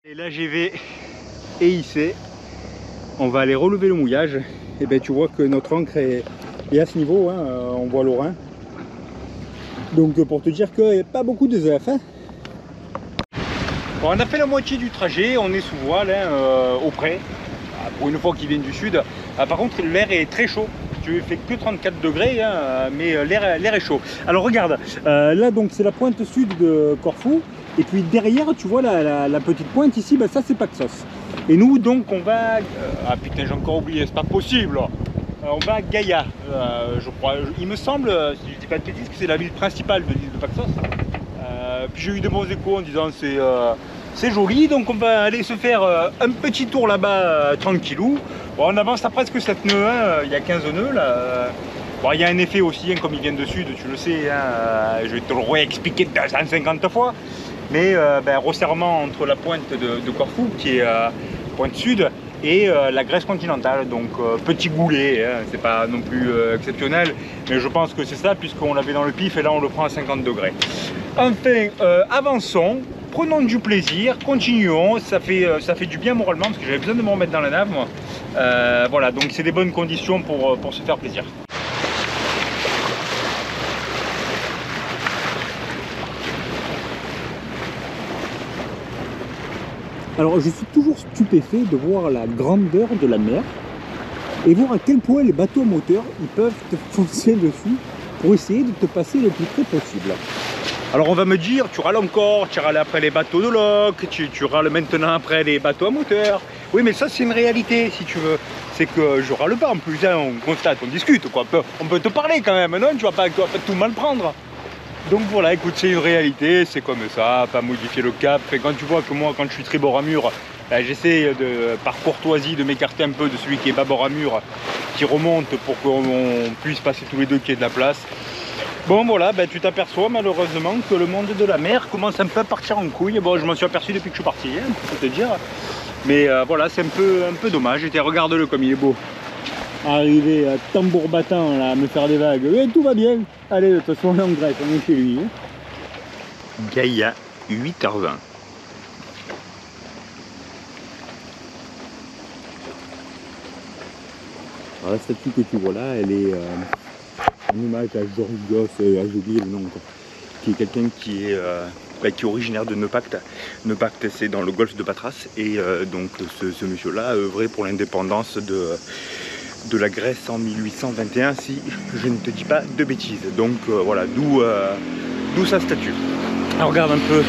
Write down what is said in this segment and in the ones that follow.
Et l'AGV est hissé. On va aller relever le mouillage. Et ben tu vois que notre ancre est à ce niveau, hein, on voit le Rhin. Donc pour te dire qu'il n'y a pas beaucoup de ZF. Hein. Bon, on a fait la moitié du trajet, on est sous voile, hein, au près. Pour une fois qu'ils viennent du sud. Par contre l'air est très chaud. Tu fais que 34 degrés, hein, mais l'air est chaud. Alors regarde, là donc c'est la pointe sud de Corfou. Et puis derrière, tu vois la petite pointe ici, ben ça c'est Paxos. Et nous donc on va... ah putain, j'ai encore oublié, c'est pas possible. On va à Gaïa, je crois. Il me semble, si je dis pas de bêtises, que c'est la ville principale de l'île de Paxos. Puis j'ai eu de bons échos en disant c'est joli, donc on va aller se faire un petit tour là-bas tranquillou. Bon, on avance à presque 7 nœuds, hein, il y a 15 nœuds là. Bon, il y a un effet aussi, hein, comme ils viennent de sud, tu le sais, hein, je vais te le réexpliquer 250 fois. Mais resserrement entre la pointe de Corfou, qui est pointe sud, et la Grèce continentale, donc petit goulet, hein, c'est pas non plus exceptionnel, mais je pense que c'est ça, puisqu'on l'avait dans le pif, et là on le prend à 50 degrés. Enfin, avançons, prenons du plaisir, continuons, ça fait du bien moralement, parce que j'avais besoin de me remettre dans la nave, moi. Voilà, donc c'est des bonnes conditions pour se faire plaisir. Alors je suis toujours stupéfait de voir la grandeur de la mer et voir à quel point les bateaux à moteur ils peuvent te foncer dessus pour essayer de te passer le plus près possible. Alors on va me dire, tu râles encore, tu râles après les bateaux de loc, tu râles maintenant après les bateaux à moteur. Oui mais ça c'est une réalité si tu veux. C'est que je râle pas en plus, hein, on constate, on discute quoi. On peut te parler quand même, non? Tu vas pas tout mal prendre. Donc voilà, écoute, c'est une réalité, c'est comme ça, pas modifier le cap. Et quand tu vois que moi, quand je suis tribord à mur, j'essaie par courtoisie de m'écarter un peu de celui qui est bâbord à mur, qui remonte pour qu'on puisse passer tous les deux qu'il y ait de la place. Bon voilà, tu t'aperçois malheureusement que le monde de la mer commence un peu à partir en couille. Bon, je m'en suis aperçu depuis que je suis parti, hein, pour te dire. Mais voilà, c'est un peu dommage. Et regarde-le comme il est beau. Arrivé à tambour battant là, à me faire des vagues, et tout va bien. Allez, de toute façon, on est en Grèce, on est chez lui. Hein. Gaïa, 8h20. Alors, la statue que tu vois là, elle est en hommage à Georgios, j'ai oublié le nom, qui est quelqu'un qui est originaire de Nepacte. Nepacte, c'est dans le golfe de Patras, et donc ce monsieur-là a œuvré pour l'indépendance de la Grèce en 1821, si je ne te dis pas de bêtises. Donc voilà, d'où sa statue. Alors regarde un peu.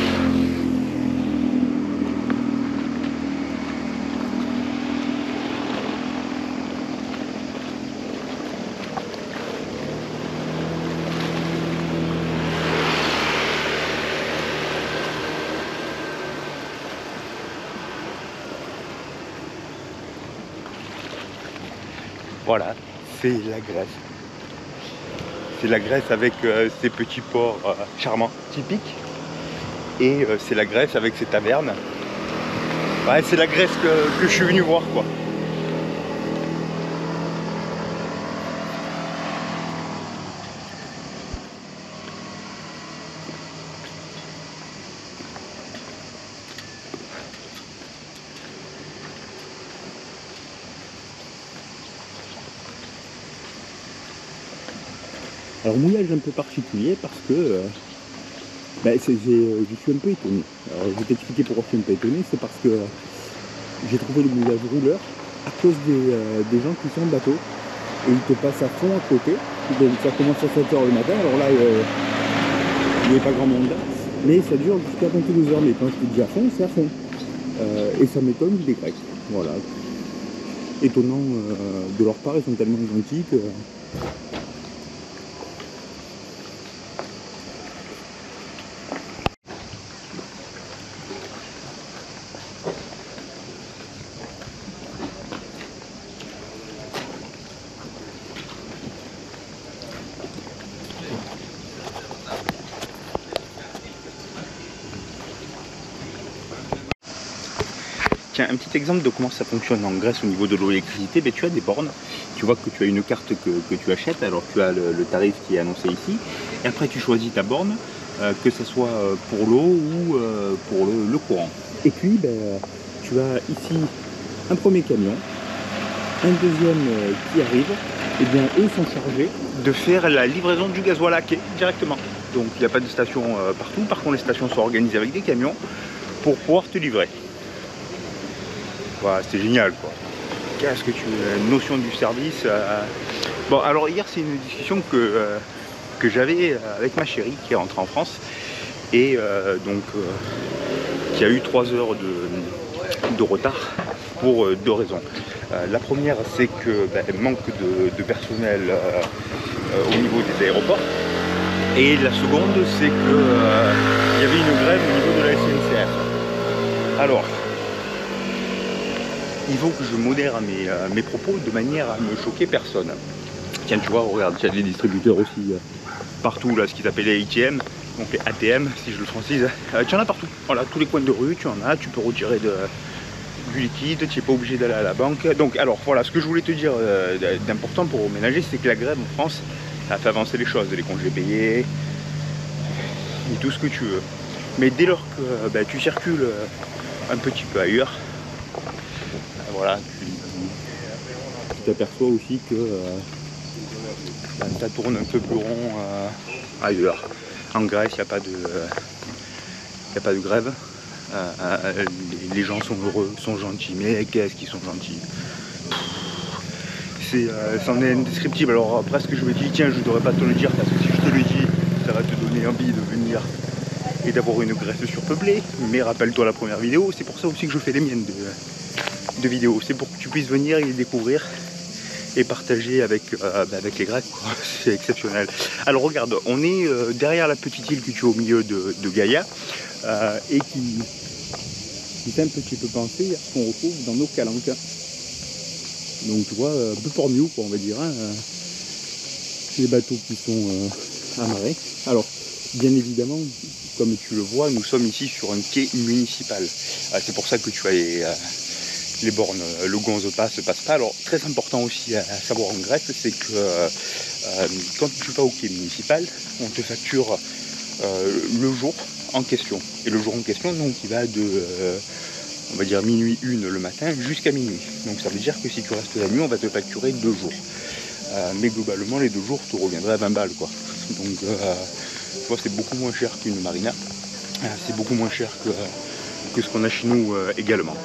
Voilà, c'est la Grèce. C'est la Grèce avec ses petits ports charmants, typiques. Et c'est la Grèce avec ses tavernes. Ouais, c'est la Grèce que je suis venu voir, quoi. Alors mouillage un peu particulier parce que je suis un peu étonné. Alors je vais t'expliquer pourquoi je suis un peu étonné, c'est parce que j'ai trouvé le mouillage rouleur à cause des gens qui sont en bateau et ils te passent à fond à côté. Donc ça commence à 7h le matin, alors là il n'y a pas grand monde là, mais ça dure jusqu'à 22h, mais quand je te dis à fond, c'est à fond. Et ça m'étonne des Grecs. Voilà. Étonnant de leur part, ils sont tellement gentils que... Tiens, un petit exemple de comment ça fonctionne en Grèce au niveau de l'électricité, tu as des bornes, tu vois que tu as une carte que tu achètes, alors tu as le tarif qui est annoncé ici, et après tu choisis ta borne, que ce soit pour l'eau ou pour le courant. Et puis tu as ici un premier camion, un deuxième qui arrive, et bien eux sont chargés de faire la livraison du gasoil à quai directement. Donc il n'y a pas de station partout, par contre les stations sont organisées avec des camions pour pouvoir te livrer. Voilà, c'est génial quoi. Qu'est-ce que tu as une notion du service Bon alors hier c'est une discussion que j'avais avec ma chérie qui est rentrée en France et qui a eu 3 heures de retard pour 2 raisons. La première c'est que manque de personnel au niveau des aéroports, et la seconde c'est que il y avait une grève au niveau de la SNCF. Alors il faut que je modère mes propos de manière à ne choquer personne. Tiens, tu vois, regarde, il y a des distributeurs aussi partout, là, ce qu'ils appellent les ATM, donc les ATM, si je le francise. Tu en as partout, voilà, tous les coins de rue, tu en as, tu peux retirer du liquide, tu n'es pas obligé d'aller à la banque. Donc, alors, voilà, ce que je voulais te dire d'important pour ménager, c'est que la grève en France, ça a fait avancer les choses, les congés payés, et tout ce que tu veux. Mais dès lors que tu circules un petit peu ailleurs, voilà, tu t'aperçois aussi que ça tourne un peu plus rond ailleurs. En Grèce, il n'y a pas de grève. Les gens sont heureux, sont gentils. Mais qu'est-ce qu'ils sont gentils? C'en est indescriptible. Alors presque je me dis, tiens, je ne devrais pas te le dire, parce que si je te le dis, ça va te donner envie de venir et d'avoir une Grèce surpeuplée. Mais rappelle-toi la première vidéo, c'est pour ça aussi que je fais les miennes de vidéos. C'est pour que tu puisses venir et les découvrir et partager avec les Grecs. C'est exceptionnel. Alors regarde, on est derrière la petite île que tu as au milieu de Gaïa et qui fait un petit peu penser à ce qu'on retrouve dans nos calanques. Donc tu vois, un peu Porniou quoi, on va dire, hein. Les bateaux qui sont amarrés. Alors bien évidemment, comme tu le vois, nous sommes ici sur un quai municipal. C'est pour ça que tu as les bornes, le gonze passe pas. Alors très important aussi à savoir en Grèce, c'est que quand tu vas au quai municipal, on te facture le jour en question. Et le jour en question, donc il va de on va dire minuit 1 le matin jusqu'à minuit. Donc ça veut dire que si tu restes la nuit, on va te facturer 2 jours. Mais globalement les 2 jours te reviendraient à 20 balles quoi. Donc tu vois, c'est beaucoup moins cher qu'une marina. C'est beaucoup moins cher que ce qu'on a chez nous également.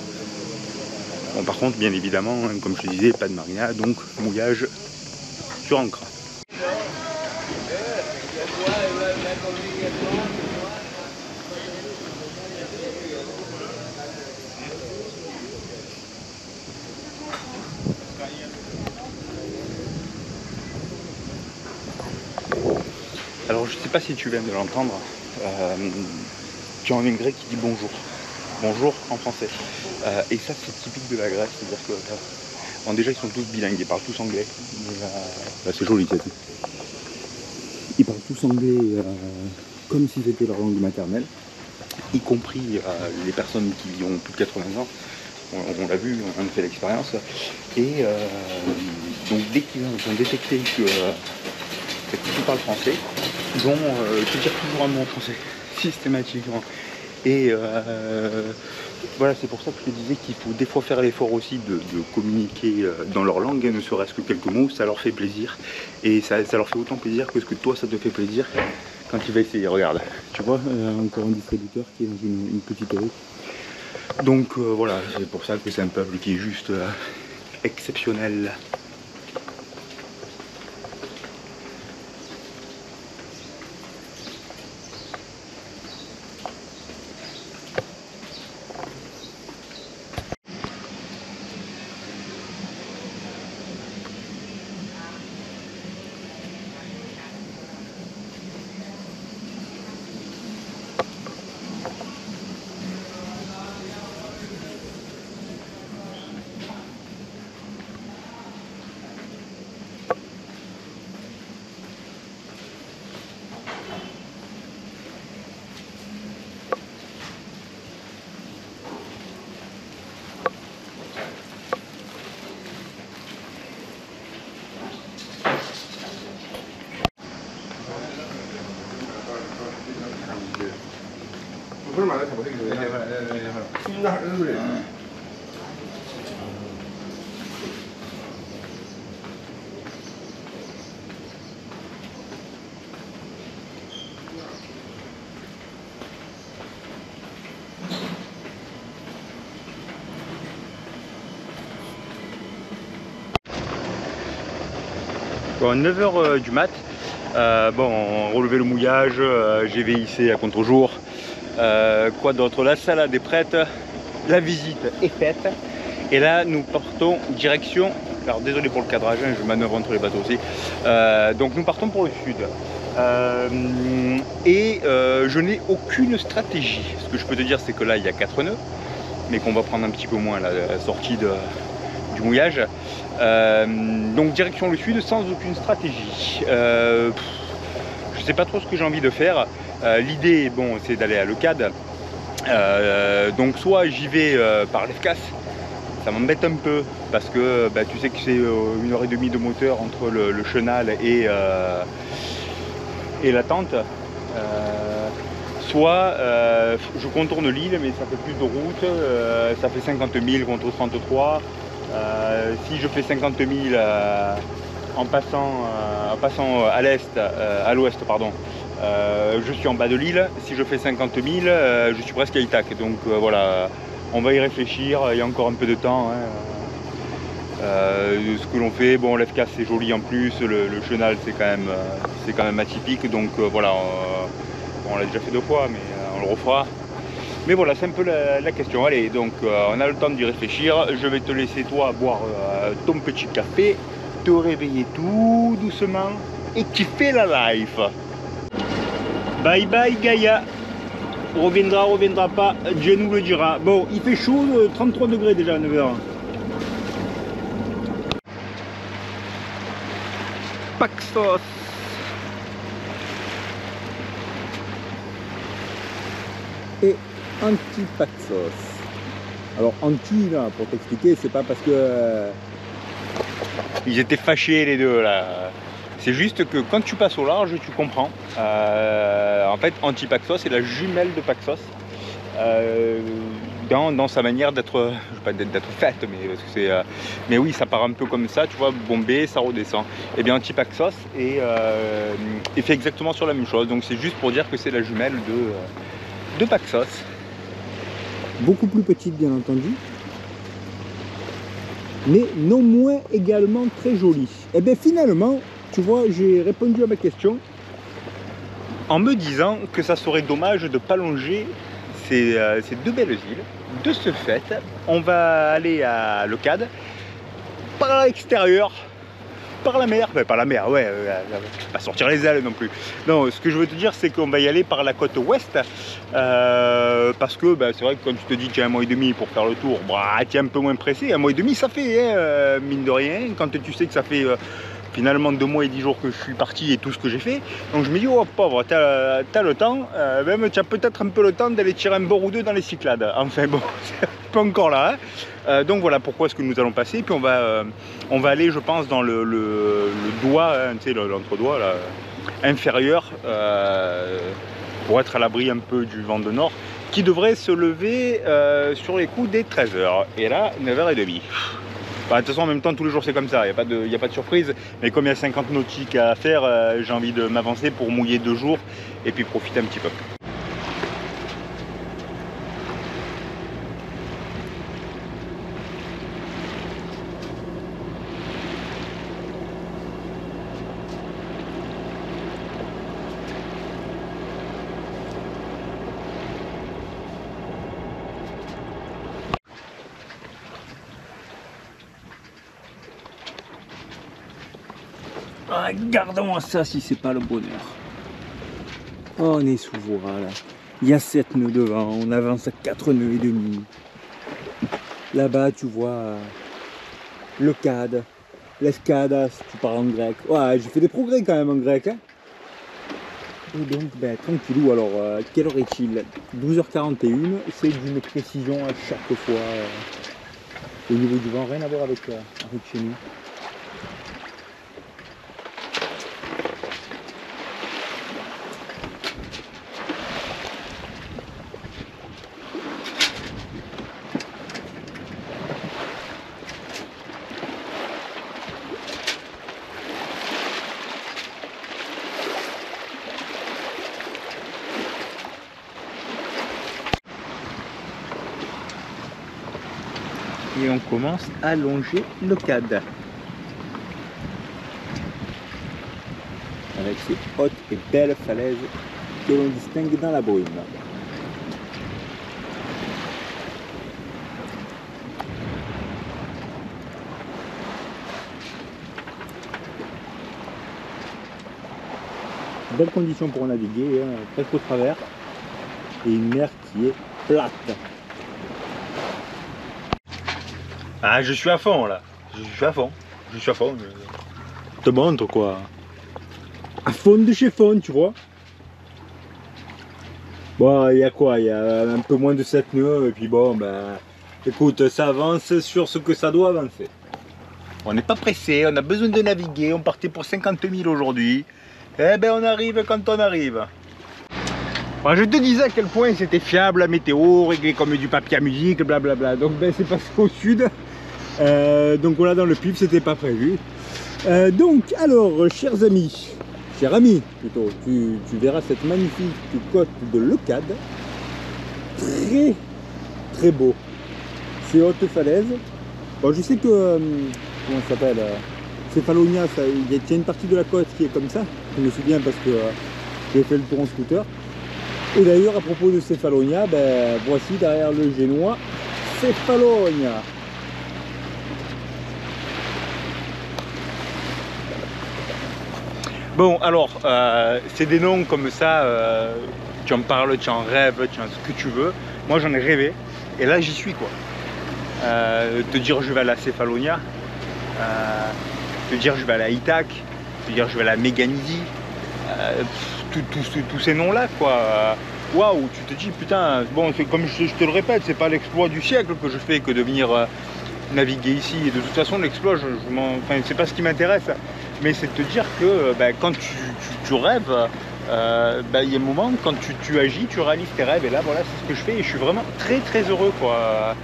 Bon, par contre, bien évidemment, hein, comme je te disais, pas de marina, donc mouillage sur ancre. Alors, je sais pas si tu viens de l'entendre, tu as un grec qui dit bonjour. Bonjour en français. Et ça c'est typique de la Grèce, c'est-à-dire que bon, déjà ils sont tous bilingues, ils parlent tous anglais. C'est joli ça. Ils parlent tous anglais comme si c'était leur langue maternelle, y compris les personnes qui ont plus de 80 ans. On l'a vu, on a fait l'expérience. Et donc dès qu'ils ont détecté que tu parles français, ils vont te dire toujours un mot en français, systématiquement. Et voilà, c'est pour ça que je te disais qu'il faut des fois faire l'effort aussi de communiquer dans leur langue, ne serait-ce que quelques mots, ça leur fait plaisir. Et ça leur fait autant plaisir que ce que toi ça te fait plaisir quand tu vas essayer. Regarde, tu vois, encore un distributeur qui est dans une petite rue. Donc voilà, c'est pour ça que c'est un peuple qui est juste exceptionnel. Bon, 9h du mat, bon, on relevait le mouillage, j'ai véhissé à contre-jour. Quoi d'autre? La salade est prête, la visite est faite. Et là, nous partons direction, alors désolé pour le cadrage, hein, je manœuvre entre les bateaux aussi. Donc nous partons pour le sud. Je n'ai aucune stratégie. Ce que je peux te dire, c'est que là, il y a 4 nœuds, mais qu'on va prendre un petit peu moins la sortie du mouillage. Donc direction le sud sans aucune stratégie. Je sais pas trop ce que j'ai envie de faire. L'idée, bon, c'est d'aller à Leucade. Donc soit j'y vais par l'Efcasse, ça m'embête un peu parce que bah, tu sais que c'est 1h30 de moteur entre le chenal et la tente. Soit je contourne l'île, mais ça fait plus de route, ça fait 50 000 contre 33. Si je fais 50 000 en passant à l'est, à l'ouest, pardon, je suis en bas de l'île. Si je fais 50 000, je suis presque à Itaque. Donc voilà, on va y réfléchir. Il y a encore un peu de temps. Hein. Ce que l'on fait, bon, l'Efcasse c'est joli en plus, le chenal c'est quand même atypique. Donc voilà, on l'a déjà fait 2 fois, mais on le refera. Mais voilà, c'est un peu la question. Allez, donc on a le temps d'y réfléchir. Je vais te laisser toi boire ton petit café, te réveiller tout doucement et kiffer la life. Bye bye Gaïa. Reviendra pas, Dieu nous le dira. Bon, il fait chaud, 33 degrés déjà à 9h. Paxos. Et anti-Paxos. Alors anti là, pour t'expliquer, c'est pas parce que ils étaient fâchés les deux là. C'est juste que quand tu passes au large, tu comprends. En fait, anti-Paxos c'est la jumelle de Paxos. Dans sa manière d'être, je vais pas d'être faite, mais parce que c'est, mais oui, ça part un peu comme ça, tu vois, bombé, ça redescend. Et bien anti-Paxos est fait exactement sur la même chose. Donc c'est juste pour dire que c'est la jumelle de Paxos. Beaucoup plus petite bien entendu, mais non moins également très jolie. Et bien finalement, tu vois, j'ai répondu à ma question en me disant que ça serait dommage de ne pas longer ces 2 belles îles. De ce fait, on va aller à Leucade par l'extérieur, par la mer, enfin par la mer, ouais, pas sortir les ailes non plus. Non, ce que je veux te dire, c'est qu'on va y aller par la côte ouest, parce que bah, c'est vrai que quand tu te dis qu'il y a 1 mois et demi pour faire le tour, bah, tu es un peu moins pressé. 1 mois et demi, ça fait, hein, mine de rien, quand tu sais que ça fait finalement 2 mois et 10 jours que je suis parti et tout ce que j'ai fait. Donc je me dis, oh pauvre, t'as le temps, même tu as peut-être un peu le temps d'aller tirer un bord ou 2 dans les Cyclades. Enfin bon, c'est pas encore là. Hein. Donc voilà pourquoi est-ce que nous allons passer. Puis on va aller, je pense, dans le doigt, hein, tu sais, l'entre-doigt là, inférieur, pour être à l'abri un peu du vent de nord, qui devrait se lever sur les coups des 13h. Et là, 9h30. Bah, de toute façon, en même temps, tous les jours c'est comme ça, il n'y a pas de surprise. Mais comme il y a 50 nautiques à faire, j'ai envie de m'avancer pour mouiller 2 jours et puis profiter un petit peu. Regardons ça si c'est pas le bonheur. Oh, on est sous Voura là. Il y a 7 nœuds devant, on avance à 4 nœuds et demi. Là-bas tu vois Leucade, l'Efcade si tu parles en grec. Ouais, j'ai fait des progrès quand même en grec. Hein. Et donc ben, tranquillou, alors quelle heure est-il? 12h41, c'est d'une précision à chaque fois. Au niveau du vent, rien à voir avec chez nous. et on commence à longer l'Ocade. Avec ces hautes et belles falaises que l'on distingue dans la brume. Belle condition pour naviguer, hein, presque au travers, et une mer qui est plate. Ah, je suis à fond là, je suis à fond, je te montre quoi. À fond de chez fond, tu vois. Bon, il y a quoi? Il y a un peu moins de 7 nœuds, et puis bon, ben, écoute, ça avance sur ce que ça doit avancer. On n'est pas pressé, on a besoin de naviguer, on partait pour 50 000 aujourd'hui. Eh ben, on arrive quand on arrive. Bon, je te disais à quel point c'était fiable, la météo, réglé comme du papier à musique, blablabla. Donc, ben, c'est passé au sud. Donc, voilà, dans le pif, c'était pas prévu. Donc, alors, chers amis, cher ami, plutôt, tu verras cette magnifique côte de l'Ocade. Très, très beau. Ces hautes falaises. Bon, je sais que, comment ça s'appelle, Céphalonia, il y a une partie de la côte qui est comme ça. Je me souviens parce que j'ai fait le tour en scooter. Et d'ailleurs, à propos de Céphalonia, ben, voici derrière le génois Céphalonia. Bon, alors, c'est des noms comme ça, tu en parles, tu en rêves, tu en ce que tu veux. Moi, j'en ai rêvé, et là, j'y suis, quoi. Te dire je vais à la Céphalonia, te dire je vais à la Ithaque, te dire je vais à la Méganisie, tous ces noms-là, quoi. Waouh, tu te dis, putain, bon, comme je te le répète, c'est pas l'exploit du siècle que je fais que de venir naviguer ici. Et de toute façon, l'exploit, enfin, c'est pas ce qui m'intéresse. Mais c'est de te dire que quand tu rêves, il y a un moment, quand tu agis, tu réalises tes rêves. Et là, voilà, c'est ce que je fais. Et je suis vraiment très très heureux quoi,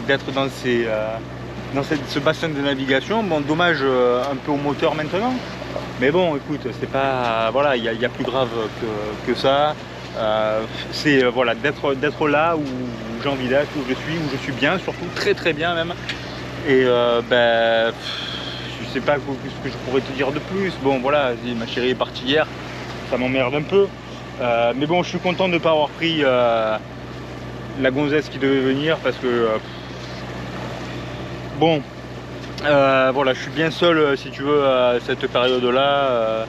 d'être dans ce bassin de navigation. Bon, dommage un peu au moteur maintenant. Mais bon, écoute, c'est pas... Voilà, il y a plus grave que ça. C'est voilà, d'être là où j'ai envie d'être, où je suis bien, surtout très très bien même. Et je sais pas ce que je pourrais te dire de plus. Bon voilà, ma chérie est partie hier, ça m'emmerde un peu. Mais bon, je suis content de ne pas avoir pris la gonzesse qui devait venir parce que bon, voilà, je suis bien seul si tu veux à cette période-là.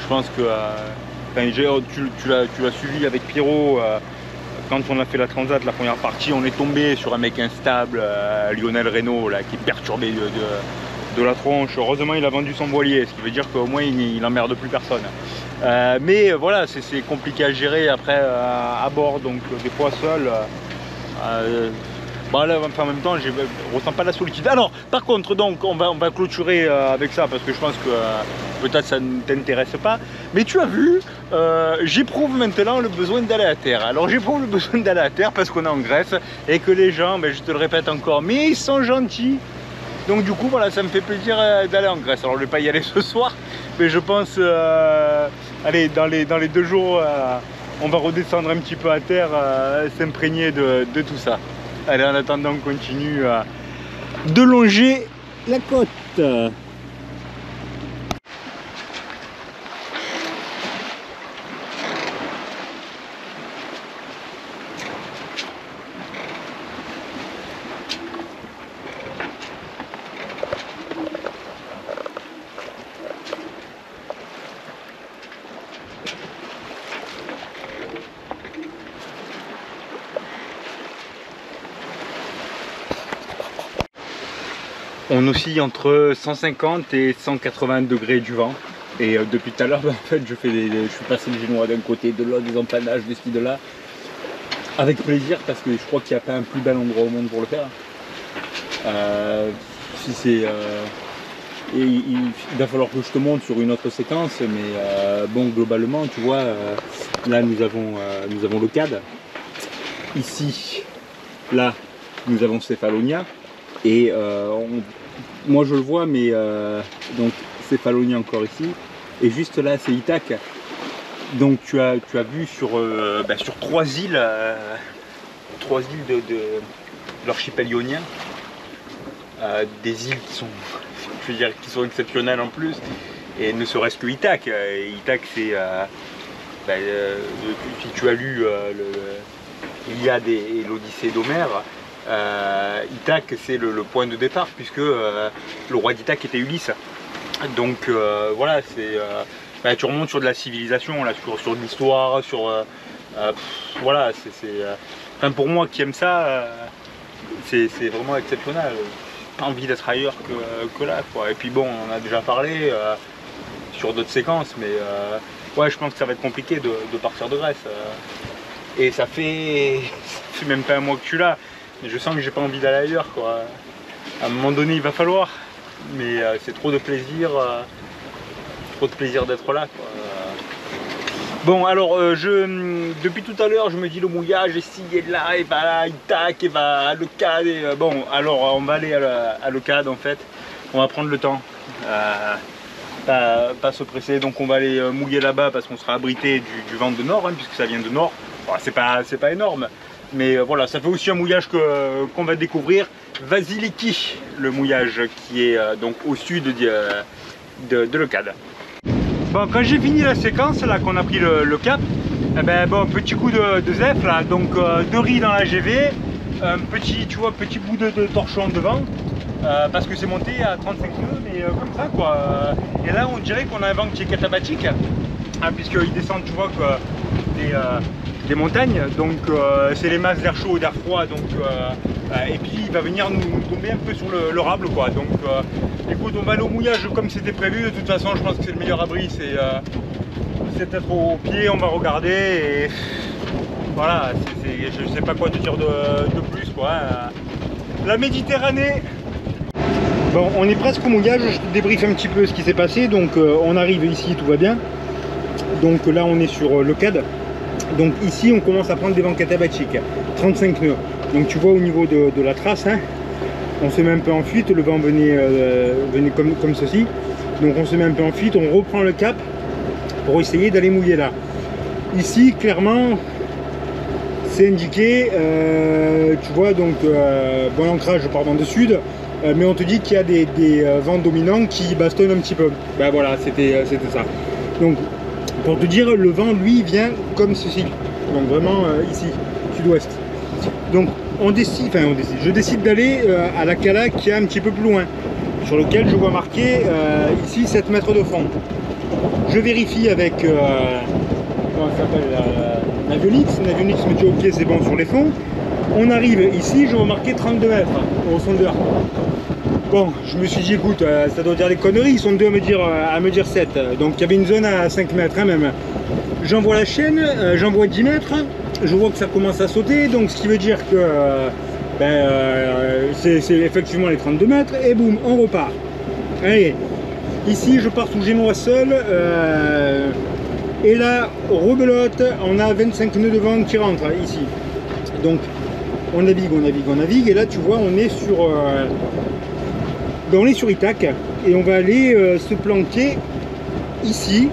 Je pense que tu l'as suivi avec Pierrot. Quand on a fait la transat, la première partie, on est tombé sur un mec instable, Lionel Reynaud, là, qui est perturbé de la tronche. Heureusement, il a vendu son voilier, ce qui veut dire qu'au moins, il emmerde plus personne. Mais voilà, c'est compliqué à gérer après à bord, donc des fois seul. Bon là, enfin, en même temps, je ressens pas la solitude. Alors, par contre, donc, on va clôturer avec ça parce que je pense que peut-être ça ne t'intéresse pas. Mais tu as vu, j'éprouve maintenant le besoin d'aller à terre. Alors, j'éprouve le besoin d'aller à terre parce qu'on est en Grèce et que les gens, je te le répète encore, mais ils sont gentils. Donc, du coup, voilà, ça me fait plaisir d'aller en Grèce. Alors, je vais pas y aller ce soir, mais je pense, allez, dans les 2 jours, on va redescendre un petit peu à terre, s'imprégner de tout ça. Allez, en attendant, on continue de longer la côte. On oscille entre 150 et 180 degrés du vent. Et depuis tout à l'heure, en fait, je suis passé le génois d'un côté, de l'autre, des empannages, de ci, de là. Avec plaisir, parce que je crois qu'il n'y a pas un plus bel endroit au monde pour le faire. Si c'est... il va falloir que je te montre sur une autre séquence, mais bon, globalement, tu vois, là, nous avons l'Ocade. Ici, là, nous avons Céphalonia. Et moi je le vois, mais donc Céphalonia encore ici, et juste là c'est Ithaque. Donc tu as vu sur 3 îles, de l'archipel ionien. des îles qui sont, je veux dire, qui sont exceptionnelles en plus, et ne serait-ce que Ithaque. Ithaque, c'est, si tu as lu l'Iliade et l'Odyssée d'Homère, Ithaque c'est le point de départ, puisque le roi d'Ithaque était Ulysse. Donc voilà, c'est tu remontes sur de la civilisation, là, sur de l'histoire, sur voilà, enfin, pour moi qui aime ça, c'est vraiment exceptionnel. Pas envie d'être ailleurs que là, quoi. Et puis bon, on en a déjà parlé sur d'autres séquences, mais ouais, je pense que ça va être compliqué de partir de Grèce. Et ça fait même pas un mois que je suis là, mais je sens que j'ai pas envie d'aller ailleurs, quoi. À un moment donné, il va falloir, mais c'est trop de plaisir d'être là, quoi. Bon, alors depuis tout à l'heure, je me dis le mouillage, ici et là, et va là, Ithaque, et va à Leucade. Bon, alors on va aller à Leucade en fait. On va prendre le temps, pas se presser. Donc on va aller mouiller là-bas parce qu'on sera abrité du vent de nord, hein, puisque ça vient de nord. Bon, c'est pas énorme, mais voilà, ça fait aussi un mouillage qu'on va découvrir. Vasiliki, le mouillage qui est donc au sud de Leucade. Bon, quand j'ai fini la séquence, là, qu'on a pris le cap, eh ben, bon, petit coup de zef, là, donc de riz dans la GV, un petit, tu vois, petit bout de torchon devant, parce que c'est monté à 35 nœuds, mais comme ça, quoi. Et là, on dirait qu'on a un vent qui est katabatique, hein, puisqu'il descend, tu vois, des montagnes, donc c'est les masses d'air chaud et d'air froid, donc et puis il va venir nous tomber un peu sur le rable, quoi. Donc écoute, on va aller au mouillage comme c'était prévu. De toute façon, je pense que c'est le meilleur abri, c'est être au pied. On va regarder et voilà, je sais pas quoi te dire de plus, quoi. La Méditerranée. Bon, on est presque au mouillage. Je te débriefe un petit peu ce qui s'est passé. Donc on arrive ici, tout va bien. Donc là, on est sur Leucade. Donc ici, on commence à prendre des vents katabatiques, 35 nœuds. Donc tu vois au niveau de la trace, hein, on se met un peu en fuite, le vent venait comme ceci. Donc on se met un peu en fuite, on reprend le cap pour essayer d'aller mouiller là. Ici, clairement, c'est indiqué, tu vois, donc bon ancrage par vent de sud, mais on te dit qu'il y a des vents dominants qui bastonnent un petit peu. Ben voilà, c'était ça. Donc pour te dire, le vent, lui, vient comme ceci. Donc vraiment ici, sud-ouest. Donc je décide d'aller à la cala qui est un petit peu plus loin, sur lequel je vois marqué ici 7 mètres de fond. Je vérifie avec comment ça s'appelle, Navionics. Navionics me dit ok, c'est bon sur les fonds. On arrive ici, je vois marqué 32 mètres au sondeur. Bon, je me suis dit écoute, ça doit dire des conneries, ils sont deux à me dire 7. Donc il y avait une zone à 5 mètres hein, même. J'envoie la chaîne, j'envoie 10 mètres. Je vois que ça commence à sauter, donc ce qui veut dire que c'est effectivement les 32 mètres, et boum, on repart. Allez, ici je pars sous génois seul, et là, rebelote, on a 25 nœuds de vent qui rentrent ici. Donc on navigue, et là tu vois, on est sur Ithaque, et on va aller se planquer ici.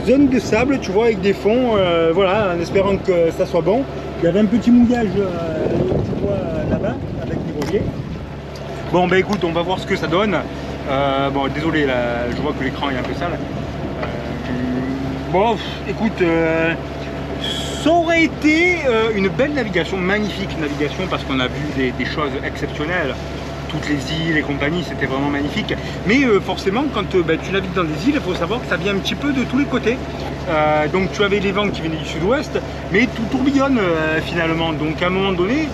Zone de sable, tu vois, avec des fonds, voilà, en espérant que ça soit bon. Il y avait un petit mouillage, tu vois, là-bas, avec les reliers. Bon, ben écoute, on va voir ce que ça donne. Bon, désolé, là, je vois que l'écran est un peu sale. Bon, écoute, ça aurait été une belle navigation, magnifique navigation, parce qu'on a vu des choses exceptionnelles. Toutes les îles et compagnie, c'était vraiment magnifique. Mais forcément, quand tu navigues dans des îles, il faut savoir que ça vient un petit peu de tous les côtés. Donc tu avais les vents qui venaient du sud-ouest, mais tout tourbillonne finalement. Donc à un moment donné,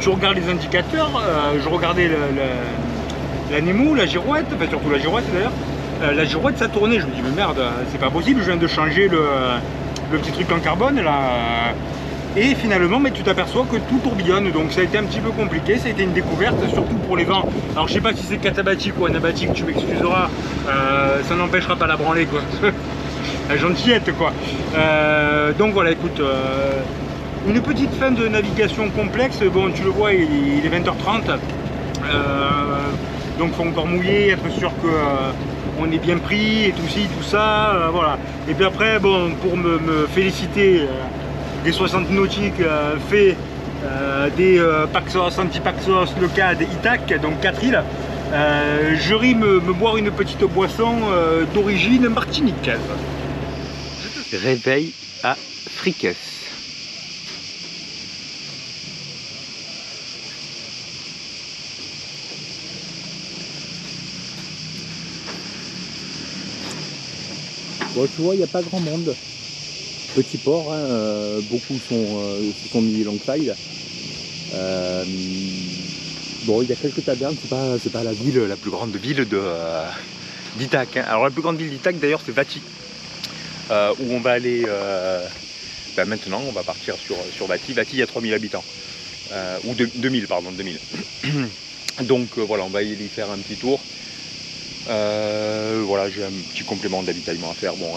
tu regardes les indicateurs. Je regardais la Nemo, la girouette, enfin surtout la girouette d'ailleurs. La girouette, ça tournait. Je me dis mais merde, c'est pas possible. Je viens de changer le petit truc en carbone là. Et finalement, mais tu t'aperçois que tout tourbillonne, donc ça a été un petit peu compliqué, ça a été une découverte, surtout pour les vents. Alors je sais pas si c'est katabatique ou anabatique, tu m'excuseras, ça n'empêchera pas la branlée, quoi. La gentillette, quoi. Donc voilà, écoute, une petite fin de navigation complexe, bon tu le vois, il est 20h30, donc il faut encore mouiller, être sûr que on est bien pris, et tout ci, tout ça, voilà. Et puis après, bon, pour me féliciter, des 60 nautiques faits des Paxos, Antipaxos, Leucade, Itac, donc 4 îles. Je ris me boire une petite boisson d'origine martiniquaise. Réveil à Friques. Bon, tu vois, il n'y a pas grand monde. Petit port, hein, beaucoup se sont mis longside. Bon, il y a quelques tavernes, c'est pas la ville, La plus grande ville d'Itac. Hein. Alors la plus grande ville d'Itac d'ailleurs c'est Vati. Où on va aller maintenant, on va partir sur Vati. Vati, il y a 3000 habitants. Ou 2000, pardon, 2000. Donc voilà, on va y faire un petit tour. Voilà, j'ai un petit complément d'avitaillement à faire, bon,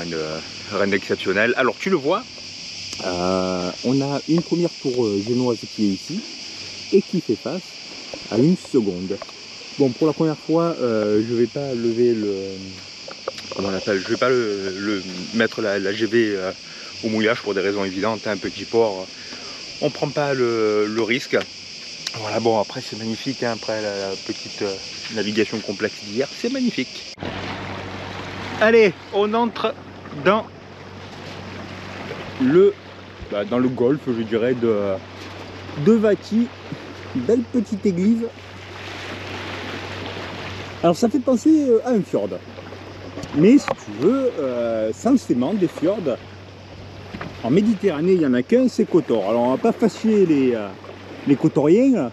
rien d'exceptionnel. Alors tu le vois, on a une première tour génoise qui est ici et qui fait face à une seconde. Bon, pour la première fois, je vais pas lever comment on appelle, je vais pas mettre la GV au mouillage pour des raisons évidentes, un petit port, on prend pas le risque. Voilà, bon après c'est magnifique, hein, après la petite navigation complexe d'hier, c'est magnifique. Allez, on entre dans le golfe, je dirais, de Vati. Belle petite église. Alors ça fait penser à un fjord. Mais si tu veux, censément des fjords, en Méditerranée il n'y en a qu'un, c'est Kotor. Alors on va pas fâcher les Kotoriens,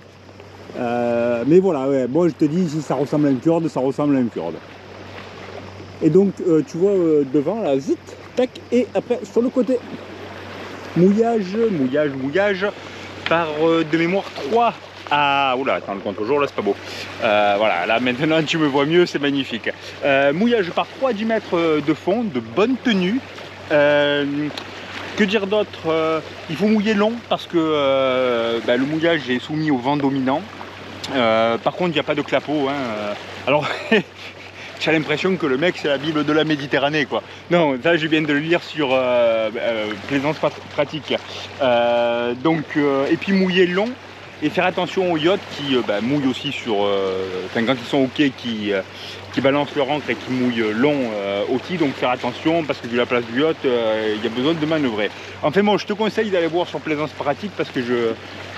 mais voilà, ouais, moi je te dis, si ça ressemble à un fjord, ça ressemble à un fjord. Et donc tu vois devant là, zut, tac, et après sur le côté, mouillage, par de mémoire 3. Ah, oula, attends, le contre-jour, là, c'est pas beau. Voilà, là, maintenant, tu me vois mieux, c'est magnifique. Mouillage par 3 à 10 mètres de fond, de bonne tenue. Que dire d'autre? Il faut mouiller long parce que le mouillage est soumis au vent dominant. Par contre, il n'y a pas de clapot. Hein. Alors, j'ai l'impression que le mec, c'est la Bible de la Méditerranée, quoi. Non, ça, je viens de le lire sur Plaisance Pratique. Et puis mouiller long. Et faire attention aux yachts qui mouillent aussi sur... quand ils sont au quai, qui balancent leur ancre et qui mouillent long aussi. Donc faire attention parce que vu la place du yacht, il y a besoin de manœuvrer. Enfin bon, je te conseille d'aller voir sur Plaisance Pratique parce que je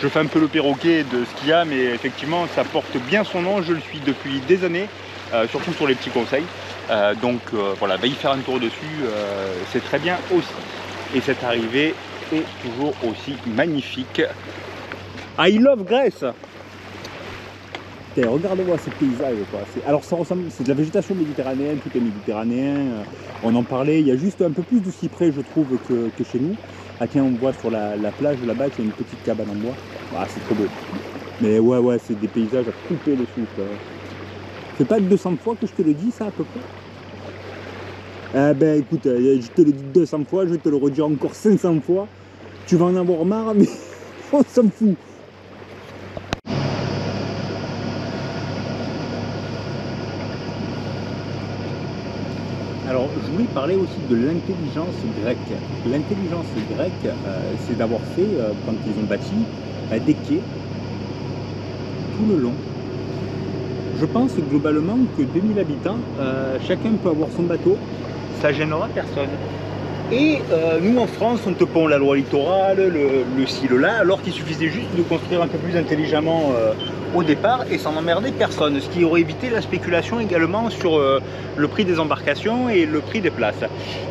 fais un peu le perroquet de ce qu'il y a. Mais effectivement, ça porte bien son nom. Je le suis depuis des années, surtout sur les petits conseils. Voilà, va y faire un tour dessus. C'est très bien aussi. Et cette arrivée est toujours aussi magnifique. I love Grèce. Regarde-moi ces paysages, quoi. Alors ça ressemble, c'est de la végétation méditerranéenne, tout est méditerranéen. On en parlait, il y a juste un peu plus de cyprès, je trouve, que chez nous. Ah tiens, on voit sur la plage là-bas qu'il y a une petite cabane en bois. Ah, c'est trop beau. Mais ouais, c'est des paysages à couper le souffle. C'est pas 200 fois que je te le dis, ça, à peu près? Ben écoute, je te le dis 200 fois, je vais te le redire encore 500 fois. Tu vas en avoir marre, mais on s'en fout. Alors, je voulais parler aussi de l'intelligence grecque. L'intelligence grecque, c'est d'avoir fait, quand ils ont bâti, des quais tout le long. Je pense globalement que 2000 habitants, chacun peut avoir son bateau, ça gênera personne. Et nous en France, on te pond la loi littorale, le ci, le là, alors qu'il suffisait juste de construire un peu plus intelligemment au départ et sans emmerder personne, ce qui aurait évité la spéculation également sur le prix des embarcations et le prix des places.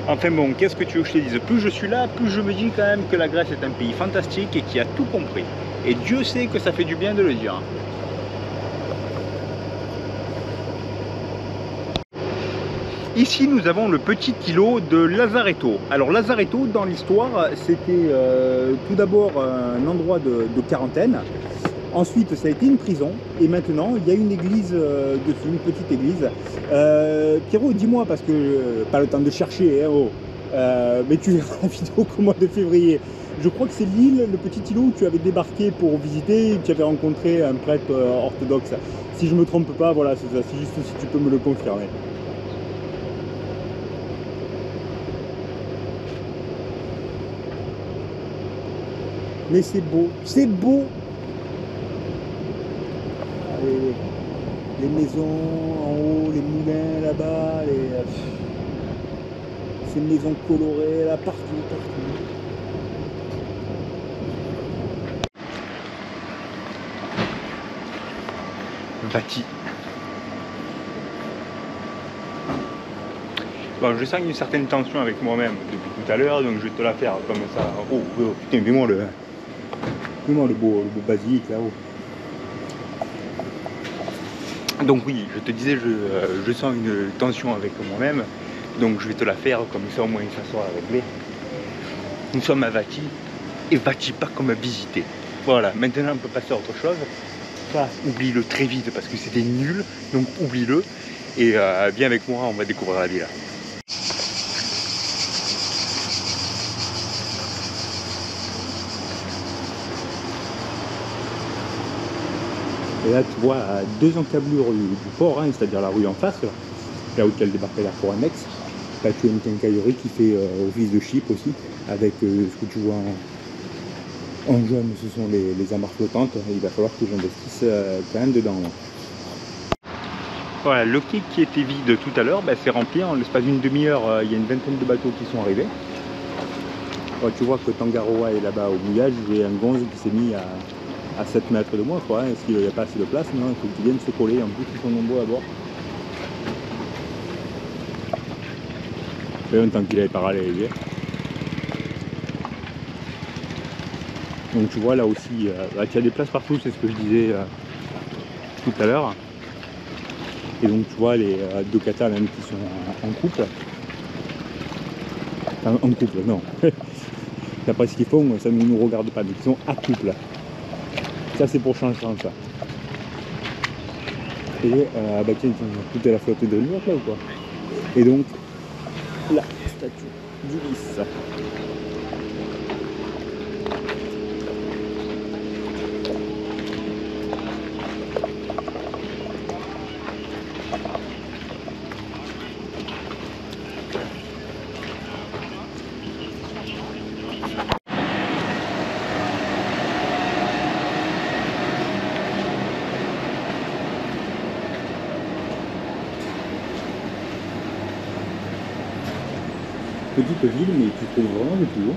Enfin bon, qu'est-ce que tu veux que je te dise? Plus je suis là, plus je me dis quand même que la Grèce est un pays fantastique et qui a tout compris. Et Dieu sait que ça fait du bien de le dire. Ici, nous avons le petit îlot de Lazaretto. Alors Lazaretto, dans l'histoire, c'était tout d'abord un endroit de quarantaine. Ensuite, ça a été une prison. Et maintenant, il y a une église dessus, une petite église. Pierrot, dis-moi, parce que pas le temps de chercher, hein, oh. Mais tu verras la vidéo qu'au mois de février. Je crois que c'est l'île, le petit îlot où tu avais débarqué pour visiter, et tu avais rencontré un prêtre orthodoxe. Si je ne me trompe pas, voilà, c'est ça. C'est juste si tu peux me le confirmer. Mais c'est beau, c'est beau. Allez, les maisons en haut, les moulins là-bas, ces maisons colorées là, partout, partout. Bâti. Bon, je sens une certaine tension avec moi-même depuis tout à l'heure, donc je vais te la faire comme ça. Oh, oh putain, fais-moi le beau basique là-haut. Donc oui, je te disais, je sens une tension avec moi-même, donc je vais te la faire comme ça au moins ça sera réglé. Nous sommes à Vati, et Vati pas comme à visiter. Voilà, maintenant on peut passer à autre chose. Ça, oublie-le très vite parce que c'était nul, donc oublie-le. Et viens avec moi, on va découvrir la ville. Et là, tu vois, à 2 encablures du port, hein, c'est-à-dire la rue en face, là où tu as le débarcadère pour Annex, là tu as une quincaillerie qui fait office de chip aussi, avec ce que tu vois en jaune, ce sont les amarres flottantes, et il va falloir que j'investisse quand même dedans. Là. Voilà, le quai qui était vide tout à l'heure, c'est rempli, en l'espace d'une demi-heure, il y a une vingtaine de bateaux qui sont arrivés. Tu vois que Tangaroa est là-bas au mouillage, j'ai un gonze qui s'est mis à 7 mètres de moi, je crois, est-ce qu'il n'y a pas assez de place? Non, il faut qu'ils viennent se coller, en plus ils sont nombreux à bord. Et tant qu'il avait parallèle. Donc tu vois là aussi, tu as des places partout, c'est ce que je disais tout à l'heure. Et donc tu vois les deux katas même qui sont en couple. Enfin, en couple, non. D'après ce qu'ils font, ça ne nous regarde pas, mais ils sont à couple. Ça c'est pour changer ça. Et tiens, tout est la flotte de New York là ou quoi? Et donc, la statue d'Ulysse. Petite ville, mais tu trouves vraiment de tout.